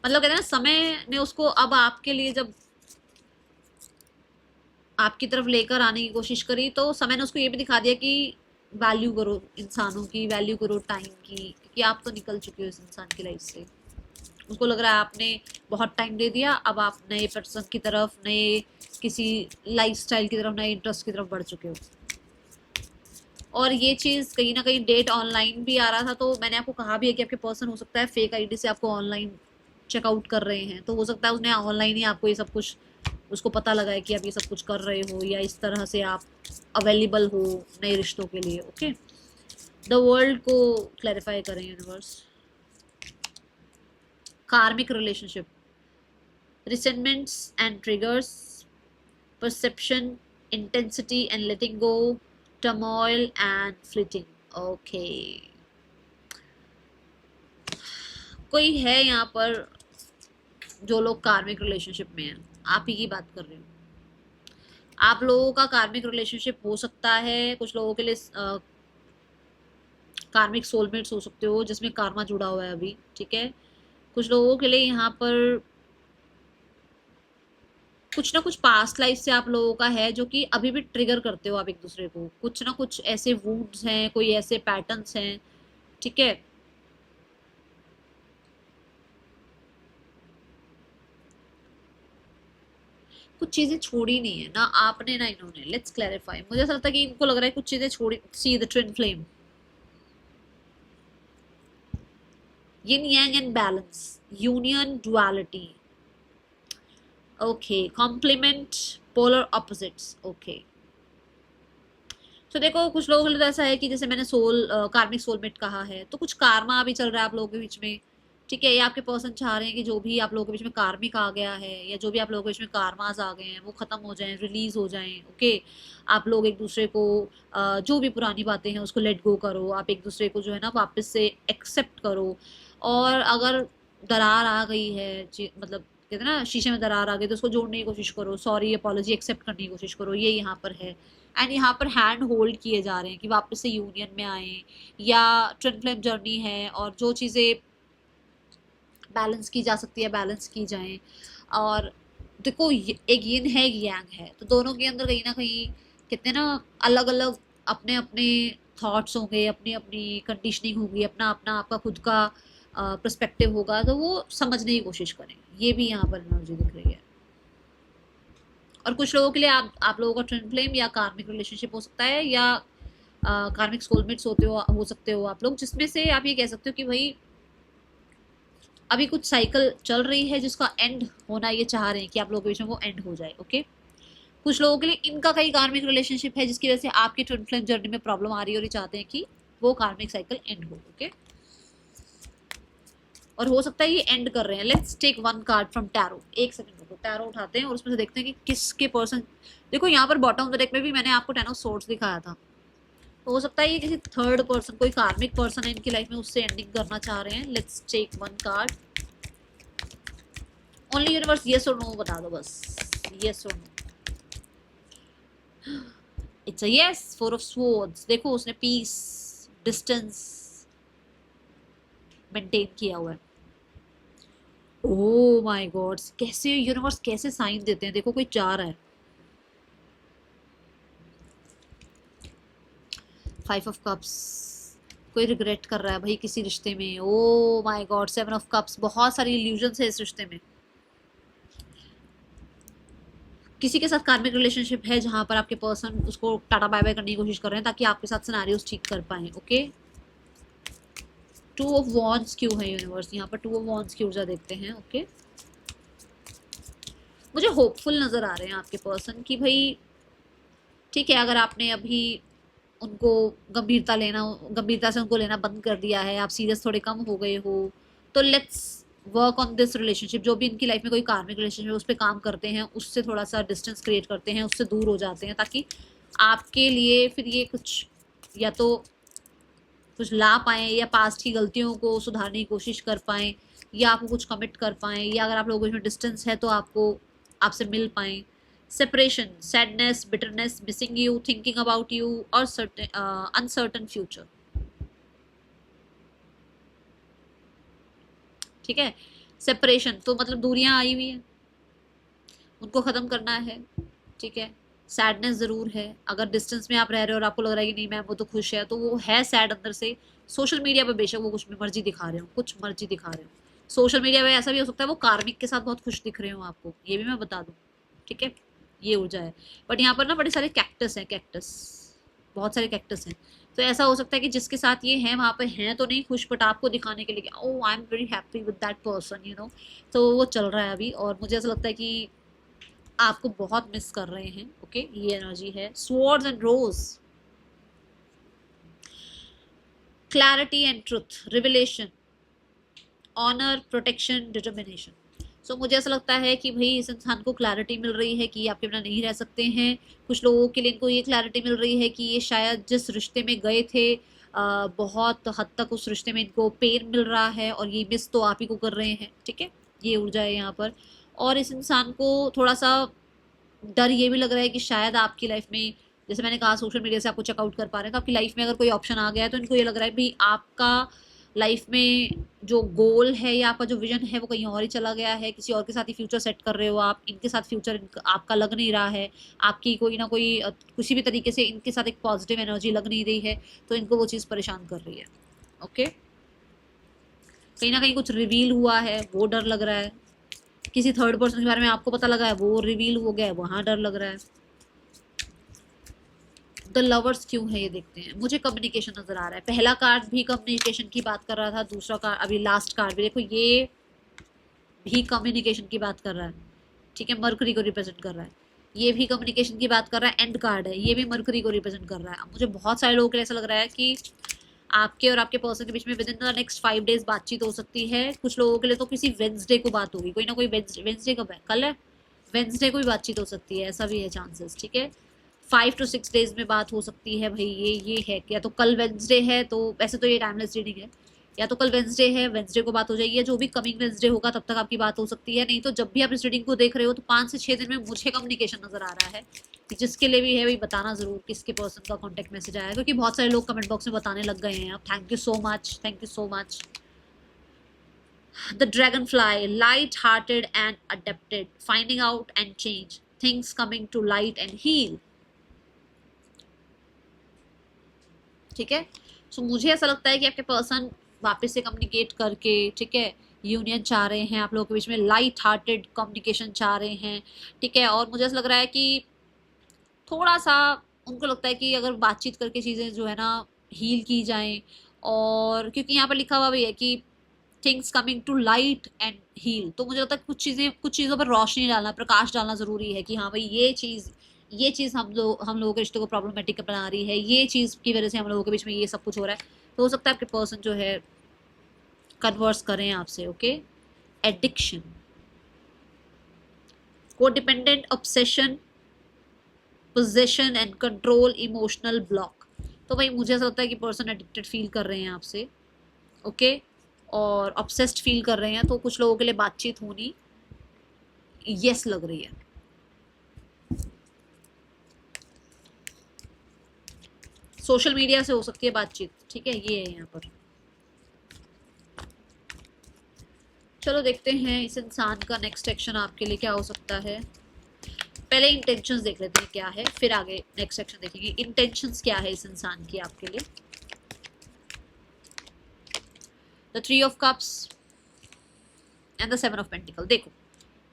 मतलब कहते हैं ना, समय ने उसको अब आपके लिए जब आपकी तरफ लेकर आने की कोशिश करी, तो समय ने उसको ये भी दिखा दिया कि वैल्यू करो इंसानों की, वैल्यू करो टाइम की, क्योंकि आप तो निकल चुके हो इस इंसान की लाइफ से। उसको लग रहा है आपने बहुत टाइम दे दिया, अब आप नए पर्सन की तरफ, नए किसी लाइफस्टाइल की तरफ, नए इंटरेस्ट की तरफ बढ़ चुके हो। और ये चीज़ कहीं ना कहीं डेट ऑनलाइन भी आ रहा था, तो मैंने आपको कहा भी है कि आपके पर्सन हो सकता है फेक आईडी से आपको ऑनलाइन चेकआउट कर रहे हैं, तो हो सकता है उसने ऑनलाइन ही आपको ये सब कुछ, उसको पता लगा है कि आप ये सब कुछ कर रहे हो या इस तरह से आप अवेलेबल हो नए रिश्तों के लिए। ओके, द वर्ल्ड को क्लैरिफाई करें यूनिवर्स। कार्मिक relationship, resentments and triggers, perception, intensity and letting go, turmoil and fleeting। okay, कोई है यहाँ पर जो लोग कार्मिक रिलेशनशिप में हैं, आप ही की बात कर रहे हो। आप लोगों का कार्मिक रिलेशनशिप हो सकता है, कुछ लोगों के लिए कार्मिक सोलमेट्स हो सकते हो जिसमें कार्मा जुड़ा हुआ है अभी, ठीक है। कुछ लोगों के लिए यहाँ पर कुछ ना कुछ पास्ट लाइफ से आप लोगों का है जो कि अभी भी ट्रिगर करते हो आप एक दूसरे को, कुछ ना कुछ ऐसे वुंड्स हैं, कोई ऐसे पैटर्न्स हैं, ठीक है। कुछ चीजें छोड़ी नहीं है ना आपने ना इन्होंने, लेट्स क्लैरिफाई। मुझे ऐसा लगता है कि इनको लग रहा है कुछ चीजें छोड़ी। See the twin flame, yin yang and balance, union duality, okay, complement polar opposites, okay। तो देखो कुछ लोगों के लिए तो ऐसा है कि जैसे मैंने कार्मिक सोलमेट कहा है, तो कुछ कार्मा अभी चल रहा है आप लोगों के बीच में, ठीक है। ये आपके पर्सन चाह रहे हैं कि जो भी आप लोगों के बीच में कार्मिक आ गया है या जो भी आप लोगों के बीच में कार्मास आ गए हैं वो खत्म हो जाएं, रिलीज हो जाएं, ओके। आप लोग एक दूसरे को जो भी पुरानी बातें हैं उसको लेट गो करो, आप एक दूसरे को जो है ना वापस से एक्सेप्ट करो। और अगर दरार आ गई है, मतलब कहते हैं ना शीशे में दरार आ गई, तो उसको जोड़ने की कोशिश करो, सॉरी अपॉलॉजी एक्सेप्ट करने की कोशिश करो, ये यहाँ पर है। एंड यहाँ पर हैंड होल्ड किए जा रहे हैं कि वापस से यूनियन में आए, या ट्विन फ्लेम जर्नी है और जो चीज़ें बैलेंस की जा सकती है बैलेंस की जाए। और देखो एक यिन है एक यांग है, तो दोनों के अंदर कहीं ना कहीं कितने ना अलग अलग अपने अपने थॉट्स होंगे, अपनी अपनी कंडीशनिंग होगी, अपना अपना आपका खुद का पर्सपेक्टिव होगा, तो वो समझने की कोशिश करें। ये भी यहाँ पर एनर्जी दिख रही है। और कुछ लोगों के लिए आप लोगों का ट्विन फ्लेम या कार्मिक रिलेशनशिप हो सकता है, या कार्मिक सोलमेट्स हो सकते हो आप लोग, जिसमें से आप ये कह सकते हो कि भाई अभी कुछ साइकिल चल रही है जिसका एंड होना ये चाह रहे हैं कि आप लोगों के बीच में वो एंड हो जाए, ओके। कुछ लोगों के लिए इनका कई कार्मिक रिलेशनशिप है जिसकी वजह से आपके ट्विन फ्लेम जर्नी में प्रॉब्लम आ रही है और ये चाहते हैं कि वो कार्मिक साइकिल एंड हो, ओके। और हो सकता है ये एंड कर रहे हैं। Let's take one card from tarot. एक सेकंड रुको, टैरो उठाते हैं और उसमें से देखते हैं कि किसके पर्सन। देखो यहाँ पर बॉटम ऑफ द डेक में भी मैंने आपको टेन ऑफ सोर्ड्स दिखाया था, तो हो सकता है ये किसी थर्ड पर्सन, कोई कार्मिक पर्सन है इनकी लाइफ में, उससे एंडिंग करना चाह रहे हैं। Let's take one card. Only universe yes और नो बता दो बस, यस और no. It's a yes, four of swords. देखो उसने पीस, डिस्टेंस मेंटेन किया हुआ है। ओह माय गॉड, कैसे यूनिवर्स कैसे साइन देते हैं। देखो कोई चाह रहा है, फाइव ऑफ कप्स, कोई रिग्रेट कर रहा है भाई किसी रिश्ते में। Oh my God, seven of cups, बहुत सारी इल्यूजन्स है इस रिश्ते में। किसी के साथ कार्मिक रिलेशनशिप है जहां पर आपके पर्सन उसको टाटा बाय बाय करने की कोशिश कर रहे हैं ताकि आपके साथ सिनेरियोस ठीक कर पाए, ओके। टू ऑफ वॉन्ड्स क्यों है यूनिवर्स यहाँ पर, टू ऑफ वॉन्ड्स की ऊर्जा देखते हैं, ओके। मुझे होपफुल नजर आ रहे हैं आपके पर्सन की भाई, ठीक है। अगर आपने अभी उनको गंभीरता से उनको लेना बंद कर दिया है, आप सीरियस थोड़े कम हो गए हो, तो let's work on this relationship. जो भी इनकी लाइफ में कोई कार्मिक रिलेशनशिप है उस पर काम करते हैं, उससे थोड़ा सा डिस्टेंस क्रिएट करते हैं, उससे दूर हो जाते हैं, ताकि आपके लिए फिर ये कुछ या तो कुछ ला पाएँ, या पास्ट की गलतियों को सुधारने की कोशिश कर पाएँ, या आपको कुछ कमिट कर पाएँ, या अगर आप लोगों में डिस्टेंस है तो आपको आपसे मिल पाएँ। Separation, sadness, bitterness, missing you, thinking about you, और अनसर्टन फ्यूचर, ठीक है। सेपरेशन तो मतलब दूरियां आई हुई हैं, उनको खत्म करना है, ठीक है। सैडनेस जरूर है, अगर डिस्टेंस में आप रह रहे हो और आपको लग रहा है कि नहीं मैम वो तो खुश है, तो वो है सैड अंदर से। सोशल मीडिया पर बेशक वो कुछ भी मर्जी दिखा रहे हो, कुछ मर्जी दिखा रहे हो, सोशल मीडिया पे ऐसा भी हो सकता है वो कार्मिक के साथ बहुत खुश दिख रहे हो आपको, ये भी मैं बता दूं, ठीक है, ये ऊर्जा है। बट यहाँ पर ना बड़े सारे कैक्टस हैं, कैक्टस, बहुत सारे कैक्टस हैं। तो ऐसा हो सकता है कि जिसके साथ ये हैं वहाँ पे हैं तो नहीं खुश, बट आपको दिखाने के लिए oh I am very happy with that person, you know. तो वो चल रहा है अभी, और मुझे ऐसा लगता है कि आपको बहुत मिस कर रहे हैं। ओके, ये एनर्जी है। Swords and rose, clarity and truth, revelation, honour, protection, determination. So मुझे ऐसा लगता है कि भाई इस इंसान को क्लैरिटी मिल रही है कि ये आपके बिना नहीं रह सकते हैं। कुछ लोगों के लिए इनको ये क्लैरिटी मिल रही है कि ये शायद जिस रिश्ते में गए थे बहुत हद तक उस रिश्ते में इनको पेन मिल रहा है, और ये मिस तो आप ही को कर रहे हैं, ठीक है, ये ऊर्जा है यहाँ पर। और इस इंसान को थोड़ा सा डर ये भी लग रहा है कि शायद आपकी लाइफ में, जैसे मैंने कहा सोशल मीडिया से आपको चेकआउट कर पा रहे हैं, तो आपकी लाइफ में अगर कोई ऑप्शन आ गया है तो इनको ये लग रहा है भाई आपका लाइफ में जो गोल है या आपका जो विजन है वो कहीं और ही चला गया है, किसी और के साथ ही फ्यूचर सेट कर रहे हो आप, इनके साथ फ्यूचर आपका लग नहीं रहा है, आपकी कोई ना कोई किसी भी तरीके से इनके साथ एक पॉजिटिव एनर्जी लग नहीं रही है, तो इनको वो चीज़ परेशान कर रही है। ओके, कहीं ना कहीं कुछ रिवील हुआ है, वो डर लग रहा है। किसी थर्ड पर्सन के बारे में आपको पता लगा है, वो रिवील हो गया है, वहाँ डर लग रहा है। द लवर्स क्यों है ये देखते हैं। मुझे कम्युनिकेशन नजर आ रहा है। पहला कार्ड भी कम्युनिकेशन की बात कर रहा था, दूसरा कार्ड अभी लास्ट कार्ड भी देखो, ये भी कम्युनिकेशन की बात कर रहा है, ठीक है, मरकरी को रिप्रेजेंट कर रहा है। ये भी कम्युनिकेशन की बात कर रहा है, एंड कार्ड है, ये भी मरकरी को रिप्रेजेंट कर रहा है। अब मुझे बहुत सारे लोगों के लिए ऐसा लग रहा है कि आपके और आपके पर्सन के बीच में with in the next 5 days बातचीत हो सकती है। कुछ लोगों के लिए तो किसी वेंसडे को बात होगी, कोई ना कोई वेंसडे कब है, कल है, वेंसडे को भी बातचीत हो सकती है, ऐसा भी है चांसेस, ठीक है। 5 to 6 डेज में बात हो सकती है भाई, ये है कि या तो कल वेंसडे है, तो वैसे तो ये टाइमलेस रीडिंग है, या तो कल वेंसडे है, वेंसडे को बात हो जाएगी, या जो भी कमिंग वेंसडे होगा तब तक आपकी बात हो सकती है। नहीं तो जब भी आप इस रीडिंग को देख रहे हो तो 5 से 6 दिन में मुझे कम्युनिकेशन नजर आ रहा है, कि जिसके लिए भी है भाई बताना जरूर किसके पर्सन का कॉन्टेक्ट मैसेज आया है, क्योंकि बहुत सारे लोग कमेंट बॉक्स में बताने लग गए हैं। अब thank you so much, thank you so much. The dragonfly, light-hearted and adapted, finding out and change, things coming to light and heal, ठीक है। सो मुझे ऐसा लगता है कि आपके पर्सन वापस से कम्युनिकेट करके, ठीक है, यूनियन चाह रहे हैं आप लोगों के बीच में, लाइट हार्टेड कम्युनिकेशन चाह रहे हैं, ठीक है। और मुझे ऐसा लग रहा है कि थोड़ा सा उनको लगता है कि अगर बातचीत करके चीज़ें जो है ना हील की जाएं, और क्योंकि यहाँ पर लिखा हुआ भी है कि things coming to light and heal, तो मुझे लगता है कुछ चीज़ों पर रोशनी डालना, प्रकाश डालना ज़रूरी है कि हाँ भाई ये चीज़ हम लोगों के रिश्ते को प्रॉब्लमेटिक बना रही है, ये चीज़ की वजह से हम लोगों के बीच में ये सब कुछ हो रहा है। तो हो सकता है आपके पर्सन जो है कन्वर्स करें आपसे। Okay, addiction, codependent, obsession, possession and control, emotional block. तो भाई मुझे ऐसा लगता है कि पर्सन एडिक्टेड फील कर रहे हैं आपसे, ओके, और ऑब्सेस्ड फील कर रहे हैं। तो कुछ लोगों के लिए बातचीत होनी यस लग रही है। सोशल मीडिया से हो सकती है बातचीत, ठीक है, ये है यहाँ पर। चलो देखते हैं इस इंसान का नेक्स्ट एक्शन आपके लिए क्या हो सकता है। पहले इंटेंशंस देख लेते हैं क्या है, फिर आगे नेक्स्ट सेक्शन देखेंगे। इंटेंशंस क्या है इस इंसान की आपके लिए। The 3 of cups and the 7 of pentacle. देखो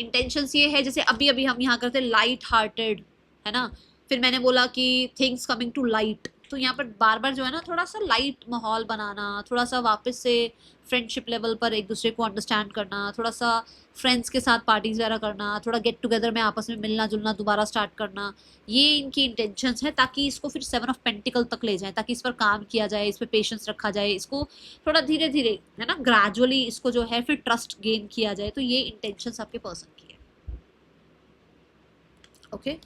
इंटेंशंस ये है, जैसे अभी अभी हम यहाँ करते लाइट हार्टेड, है ना, फिर मैंने बोला कि थिंग्स कमिंग टू लाइट, तो यहाँ पर बार बार जो है ना थोड़ा सा लाइट माहौल बनाना, थोड़ा सा वापस से फ्रेंडशिप लेवल पर एक दूसरे को अंडरस्टैंड करना, थोड़ा सा फ्रेंड्स के साथ पार्टीज वगैरह करना, थोड़ा गेट टुगेदर में आपस में मिलना जुलना दोबारा स्टार्ट करना, ये इनकी इंटेंशंस है, ताकि इसको फिर 7 ऑफ पेंटिकल तक ले जाए, ताकि इस पर काम किया जाए, इस पर पेशेंस रखा जाए, इसको थोड़ा धीरे धीरे, है ना, ग्रेजुअली इसको जो है फिर ट्रस्ट गेन किया जाए। तो ये इंटेंशंस आपके पर्सन की है। Okay,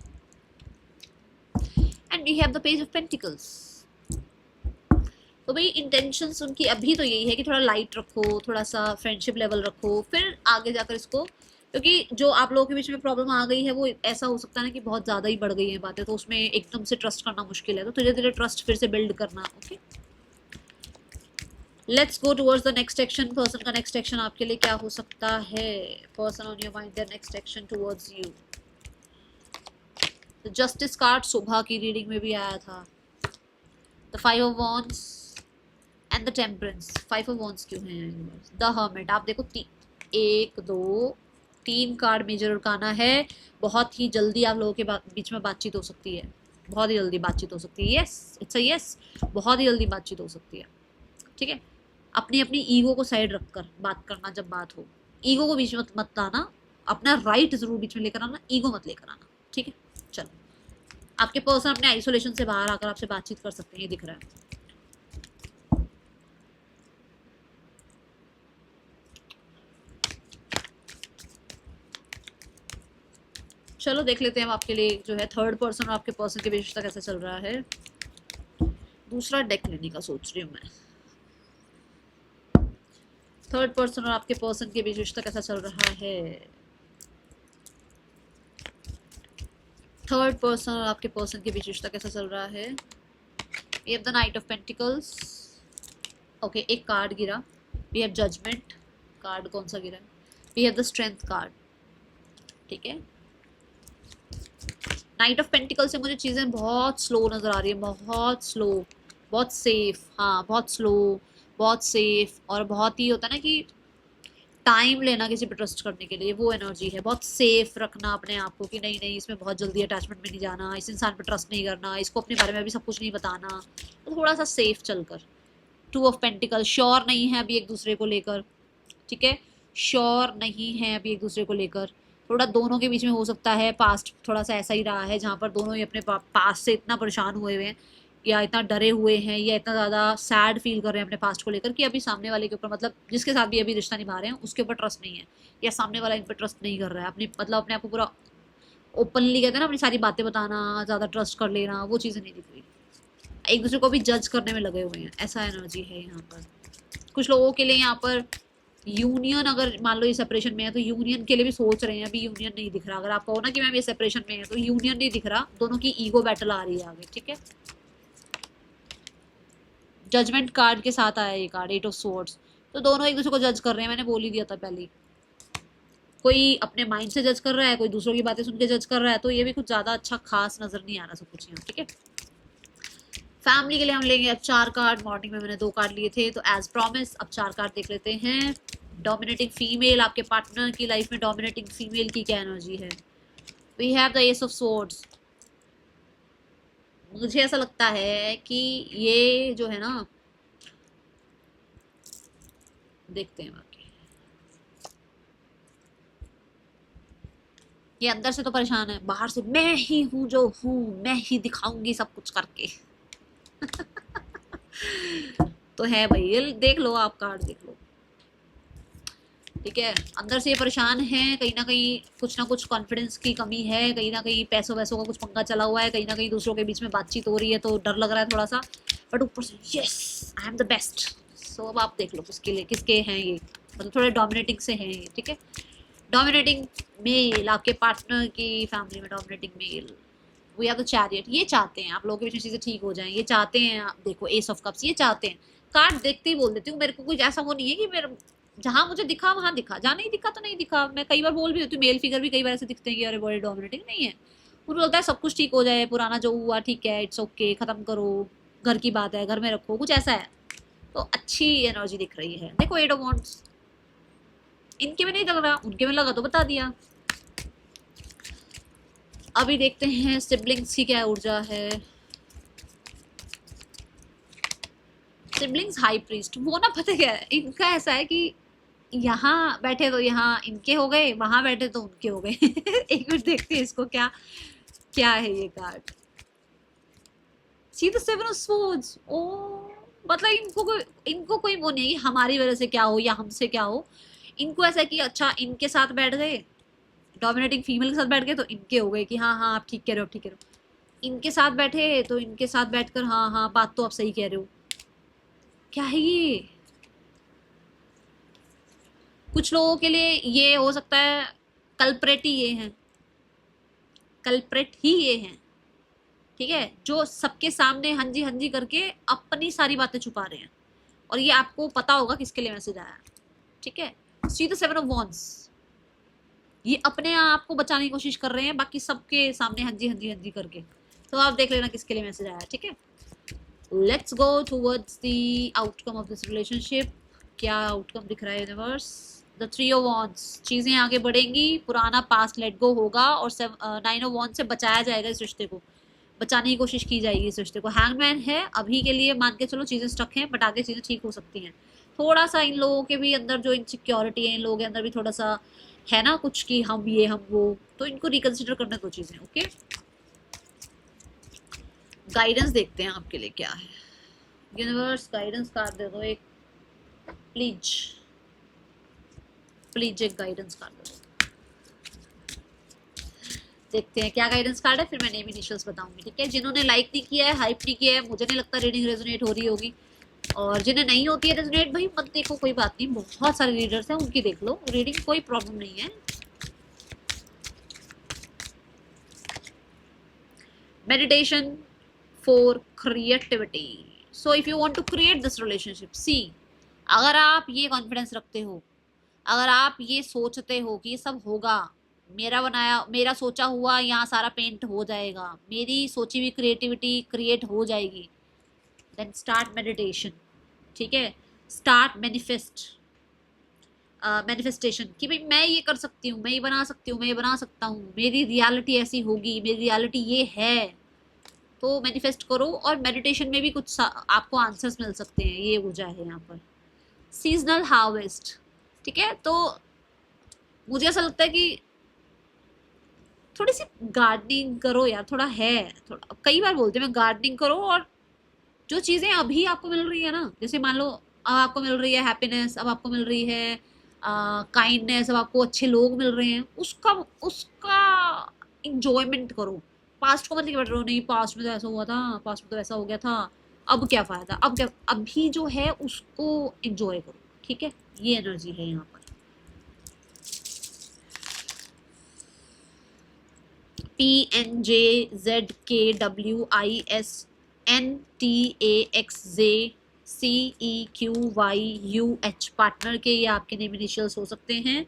and we have the page of pentacles. तो भाई इंटेंशंस उनकी अभी तो यही है कि थोड़ा लाइट रखो, थोड़ा सा फ्रेंडशिप लेवल रखो, फिर आगे जाकर इसको, क्योंकि जो आप लोगों के बीच में प्रॉब्लम आ गई है वो ऐसा हो सकता है ना कि बहुत ज़्यादा ही बढ़ गई है बातें, तो उसमें एकदम से ट्रस्ट करना मुश्किल है, तो धीरे धीरे ट्रस्ट फिर से बिल्ड करना। Okay, let's go towards the next action. Person का नेक्स्ट एक्शन आपके लिए क्या हो सकता है। Person on your mind, their next action towards you. The justice card सुबह की रीडिंग में भी आया था। The 5 of wands and the temperance. 5 of wands क्यों है। द हर्मिट, आप देखो 1 2 3 कार्ड मेजर अरकाना है। बहुत ही जल्दी आप लोगों के बीच में बातचीत हो सकती है, बहुत ही जल्दी बातचीत हो सकती है। यस, इट्स अ यस, बहुत ही जल्दी बातचीत हो सकती है। ठीक है, अपनी अपनी ईगो को साइड रखकर बात करना, जब बात हो ईगो को बीच में मत लाना, अपना राइट जरूर बीच में लेकर आना, ईगो मत लेकर आना। ठीक है, चलो, आपके पर्सन अपने आइसोलेशन से बाहर आकर आपसे बातचीत कर सकते हैं, ये दिख रहा है। चलो देख लेते हैं हम आपके लिए जो है थर्ड पर्सन और आपके पर्सन के बीच रिश्ता कैसा चल रहा है। दूसरा डेक लेने का सोच रही हूँ मैं। थर्ड पर्सन और आपके पर्सन के बीच रिश्ता कैसा चल रहा है। थर्ड पर्सन और आपके पर्सन के बीच रिश्ता कैसा चल रहा है। We have the knight of pentacles. Okay, एक कार्ड गिरा। वी हैव जजमेंट कार्ड, कौन सा गिरा है। We have the strength card. ठीक है, नाइट ऑफ पेंटिकल से मुझे चीज़ें बहुत स्लो नज़र आ रही है, बहुत स्लो, बहुत सेफ। हाँ, बहुत स्लो, बहुत सेफ, और बहुत ही होता है ना कि टाइम लेना किसी पे ट्रस्ट करने के लिए, वो एनर्जी है। बहुत सेफ रखना अपने आप को कि नहीं नहीं, इसमें बहुत जल्दी अटैचमेंट में नहीं जाना, इस इंसान पे ट्रस्ट नहीं करना, इसको अपने बारे में अभी सब कुछ नहीं बताना, तो थोड़ा सा सेफ चलकर। टू ऑफ पेंटिकल, श्योर नहीं है अभी एक दूसरे को लेकर। ठीक है, श्योर नहीं है अभी एक दूसरे को लेकर। थोड़ा दोनों के बीच में हो सकता है पास्ट थोड़ा सा ऐसा ही रहा है, जहाँ पर दोनों ही अपने पास्ट से इतना परेशान हुए हुए हैं, या इतना डरे हुए हैं, या इतना ज़्यादा सैड फील कर रहे हैं अपने पास्ट को लेकर कि अभी सामने वाले के ऊपर, मतलब जिसके साथ भी अभी रिश्ता निभा रहे हैं उसके ऊपर ट्रस्ट नहीं है, या सामने वाला इन पर ट्रस्ट नहीं कर रहा है। अपनी मतलब अपने आप को पूरा ओपनली कहते हैं ना, अपनी सारी बातें बताना, ज़्यादा ट्रस्ट कर लेना, वो चीज़ें नहीं दिख रही। एक दूसरे को भी जज करने में लगे हुए हैं, ऐसा एनर्जी है यहाँ पर। कुछ लोगों के लिए यहाँ पर यूनियन, अगर मान लो ये सेपरेशन में है तो यूनियन के लिए भी सोच रहे हैं, अभी यूनियन नहीं दिख रहा। अगर आप कहो ना कि मैम ये सेपरेशन में है तो यूनियन नहीं दिख रहा, दोनों की ईगो बैटल आ रही है आगे। ठीक है, जजमेंट कार्ड के साथ आया ये कार्ड, 8 ऑफ स्वॉर्ड्स, तो दोनों एक दूसरे को जज कर रहे हैं, मैंने बोल ही दिया था पहले। कोई अपने माइंड से जज कर रहा है, कोई दूसरों की बातें सुन के जज कर रहा है, तो ये भी कुछ ज्यादा अच्छा खास नजर नहीं आ रहा सब कुछ यहाँ। ठीक है, फैमिली के लिए हम लेंगे अब 4 कार्ड। मॉर्निंग में मैंने 2 कार्ड लिए थे, तो एज प्रॉमिस अब 4 कार्ड देख लेते हैं। डोमिनेटिंग फीमेल, आपके पार्टनर की लाइफ में डोमिनेटिंग फीमेल की क्या एनर्जी है। We have the ace of swords. मुझे ऐसा लगता है कि ये जो है ना, देखते हैं बाकी, ये अंदर से तो परेशान है, बाहर से मैं ही हूँ जो हूँ, मैं ही दिखाऊंगी सब कुछ करके। तो है भाई, ये देख लो, आप कार्ड देख लो। ठीक है, अंदर से ये परेशान है, कहीं ना कुछ कॉन्फिडेंस की कमी है, कहीं ना कहीं पैसों वैसों का कुछ पंगा चला हुआ है, कहीं ना कहीं दूसरों के बीच में बातचीत हो रही है तो डर लग रहा है थोड़ा सा, बट ऊपर से yes I am the best. So अब आप देख लो किसके लिए, किसके हैं ये, मतलब थोड़े डोमिनेटिंग से हैं ये। ठीक है, डोमिनेटिंग मेल, आपके पार्टनर की फैमिली में डोमिनेटिंग मेल। वो या तो चैरियट, ये चाहते हैं आप लोगों के बीच में चीज़ें ठीक हो जाएं, ये चाहते हैं। आप देखो एस ऑफ कप्स, ये चाहते हैं। कार्ड देखते ही बोल देती हूँ, मेरे को कुछ ऐसा वो नहीं है कि मेरे जहाँ मुझे दिखा वहाँ दिखा, जहाँ नहीं दिखा तो नहीं दिखा। मैं कई बार बोल भी देती हूँ, मेल फिगर भी कई बार ऐसे दिखते हैं कि अरे बड़े डोमिनेटिंग नहीं है। उनको लगता है सब कुछ ठीक हो जाए, पुराना जो हुआ ठीक है, इट्स ओके, खत्म करो, घर की बात है, घर में रखो, कुछ ऐसा है। तो अच्छी एनर्जी दिख रही है। देखो 8 ऑफ वांड्स, इनके में नहीं लग रहा, उनके में लगा तो बता दिया। अभी देखते हैं सिबलिंग्स की क्या ऊर्जा है। सिबलिंग्स हाई प्रीस्ट, वो ना पता क्या है इनका, ऐसा है कि यहाँ बैठे तो यहाँ इनके हो गए, वहां बैठे तो उनके हो गए। एक मिनट देखते हैं इसको, क्या क्या है ये card. See the 7 of swords. Oh, मतलब इनको कोई वो नहीं है कि हमारी वजह से क्या हो या हमसे क्या हो। इनको ऐसा है कि अच्छा इनके साथ बैठ गए, डोमिनेटिंग फीमेल के साथ बैठ गए तो इनके हो गए कि हाँ हाँ आप ठीक कह रहे हो, ठीक कह रहे हो। इनके साथ बैठे तो इनके साथ बैठकर हाँ हाँ बात तो आप सही कह रहे हो। क्या है ये, कुछ लोगों के लिए ये हो सकता है कल्प्रेट ही ये हैं, कल्प्रेट ही ये हैं। ठीक है, जो सबके सामने हाँ जी करके अपनी सारी बातें छुपा रहे हैं, और ये आपको पता होगा किसके लिए मैसेज आया। ठीक है, सी द 7 ऑफ वॉन्ड्स, ये अपने आप को बचाने की कोशिश कर रहे हैं, बाकी सबके सामने हाँ जी करके। तो आप देख लेना किसके लिए मैसेज आया। ठीक है, let's go towards the outcome of this relationship. क्या आउटकम दिख रहा है यूनिवर्स। द 3 ऑफ वॉन्ड्स, चीजें आगे बढ़ेंगी, पुराना पास्ट लेट गो होगा और 9 ऑफ वॉन्ड्स से बचाया जाएगा, इस रिश्ते को बचाने की कोशिश की जाएगी, इस रिश्ते को। हैंगमैन है, अभी के लिए मान के चलो चीजें स्टक हैं, बट आगे चीजें ठीक हो सकती हैं। थोड़ा सा इन लोगों के भी अंदर जो इनसिक्योरिटी है, इन लोगों के अंदर भी थोड़ा सा है ना कुछ कि हम ये हम वो, तो इनको रिकंसिडर करने दो चीजें। ओके, गाइडेंस देखते हैं आपके लिए क्या है। यूनिवर्स गाइडेंस कार्ड दे दो एक, प्लीज प्लीज एक गाइडेंस कार्ड दे दो। देखते हैं क्या गाइडेंस कार्ड है, फिर मैं नेम इनिशियल्स बताऊंगी। ठीक है, जिन्होंने लाइक नहीं किया है, हाइप नहीं किया है, मुझे नहीं लगता रीडिंग रेजोनेट हो रही होगी, और जिन्हें नहीं होती है रेजोनेट, भाई मत देखो, कोई बात नहीं, बहुत सारे रीडर्स हैं, उनकी देख लो रीडिंग, कोई प्रॉब्लम नहीं है। Meditation for creativity. So if you want to create this relationship, see, अगर आप ये कॉन्फिडेंस रखते हो, अगर आप ये सोचते हो कि ये सब होगा, मेरा बनाया, मेरा सोचा हुआ यहाँ सारा पेंट हो जाएगा, मेरी सोची हुई क्रिएटिविटी क्रिएट हो जाएगी, देन स्टार्ट मेडिटेशन। ठीक है, स्टार्ट मैनिफेस्टेशन कि भाई मैं ये कर सकती हूँ, मैं ये बना सकती हूँ, मैं ये बना सकता हूँ, मेरी रियलिटी ऐसी होगी, मेरी रियलिटी ये है। तो मैनिफेस्ट करो, और मेडिटेशन में भी कुछ आपको आंसर्स मिल सकते हैं, ये ऊर्जा है यहाँ पर। सीजनल हार्वेस्ट, ठीक है, तो मुझे ऐसा लगता है कि थोड़ी सी गार्डनिंग करो यार, थोड़ा है, थोड़ा कई बार बोलते हैं मैं, गार्डनिंग करो, और जो चीज़ें अभी आपको मिल रही है ना, जैसे मान लो अब आपको मिल रही है हैप्पीनेस, अब आपको मिल रही है काइंडनेस, अब आपको अच्छे लोग मिल रहे हैं, उसका उसका इंजॉयमेंट करो। पास्ट को मतलब बैठ रहो, नहीं पास्ट में तो ऐसा हुआ था, पास्ट में तो ऐसा हो गया था, अब क्या फ़ायदा, अब क्या, अभी जो है उसको इंजॉय करो। ठीक है, ये एनर्जी है यहाँ पर। PNJZKWISNTAXJCEQYUH, पार्टनर के ये आपके नेम इनिशियल्स हो सकते हैं,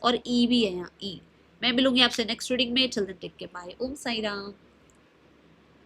और ई भी है यहाँ, ई। मैं मिलूंगी आपसे नेक्स्ट रीडिंग में, चिल्ड्रन टेक के, बाय, ओम साई राम।